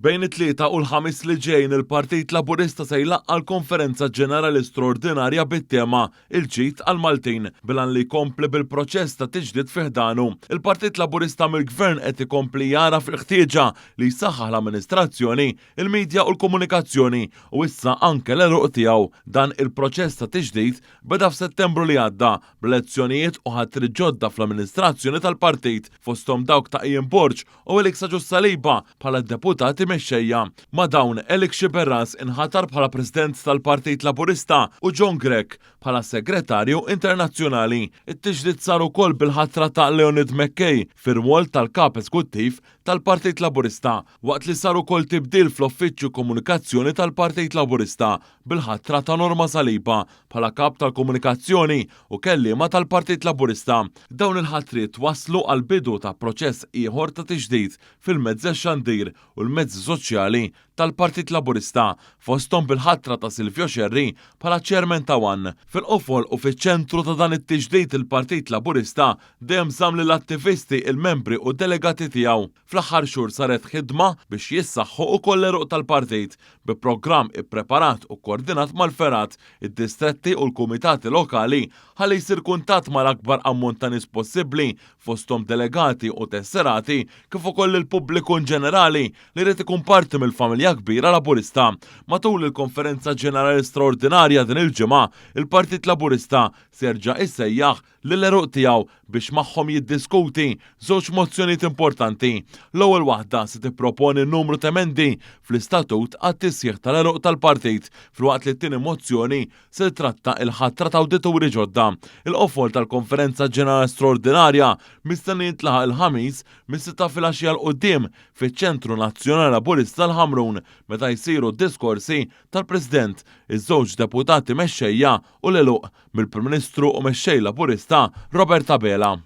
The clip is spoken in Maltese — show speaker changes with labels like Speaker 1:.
Speaker 1: Bejn it-tlieta u l-ħamis li ġejjin il-Partit Laburista se jlaqqa l-Konferenza Ġenerali Straordinarja bit-tema il-ġid għal-Maltin bilan li jkompli bil-proċess ta' tiġdid fih danu. Il-Partit Laburista mill-Gvern qed ikompli jara fil-ħtieġa li jsaħħaħ l-amministrazzjoni, il-medja u l-komunikazzjoni u issa anke l-eruq tiegħu. Dan il-proċess ta' tiġdid beda f'Settembru li għadda b'elezzjonijiet u ħatri ġodda fl-amministrazzjoni tal-partit fosthom dawk ta' Ian Borg u Elik Saġus Saliba bħala deputati mexxejja. Ma' dawn Elik Xiberras inħatar bħala President tal-Partit Laburista u John Grech bħala Segretarju Internazzjonali. It-tiġdid sar ukoll bil-ħatra ta' Leonid Mackay fir-rwol tal-Kap Eżekuttiv tal-Partit Laburista waqt li sar ukoll tibdil fl-Uffiċċju Komunikazzjoni tal-Partit Laburista bil-ħatra ta' Norma Saliba bħala Kap tal-Komunikazzjoni u kelliema tal-Partit Laburista. Dawn il-ħatriet waslu għal bidu ta' proċess ieħor ta' tiġdid fil-mezzi xandir u l-mezzi soċjali tal-Partit Laburista fosthom bil-ħatra ta' Silvio Xerri bħala Chairman ta' Wan. Fil-qofol u fiċ-ċentru ta' dan it-tiġdid il-Partit Laburista dejjem żamm lill-attivisti, il-membri u delegati tiegħu. Fl-aħħar xhur saret ħidma biex jissaħħu ukoll l-eruq tal-partit bi programm ippreparat u koordinat mal-ferat, id-distretti u l-kumitati lokali ħalli jsir kuntatt mal-akbar ammont ta' nies possibbli fosthom delegati u tesserati kif ukoll il-pubbliku ġenerali li rid ikun parti mill-familja kbira Laburista. Matul il-Konferenza Ġenerali Straordinarja din il-ġimgħa, il-Partit Laburista serġa' issejjaħ lill-eruq tiegħu biex magħhom jiddiskuti żewġ mozzjonijiet importanti. L-ewwel waħda se tipproponi numru ta' emendi fl-istatut għat-tisjieħ tal-eruq tal-partit filwaqt li t-tieni mozzjoni se tratta il-ħatra ta' awdituri ġodda. Il-qofol tal-Konferenza Ġenerali Straordinarja mistenni jintlaħaq il-ħamis mis-6 filgħaxija l quddiem fiċ-Ċentru Nazzjonali Laburista l-Ħamrun meta jsiru d-diskorsi tal-President, iż-żewġ deputati mexxejja u l-eluq mill-Prim Ministru u mexxej Laburista Robert Abela.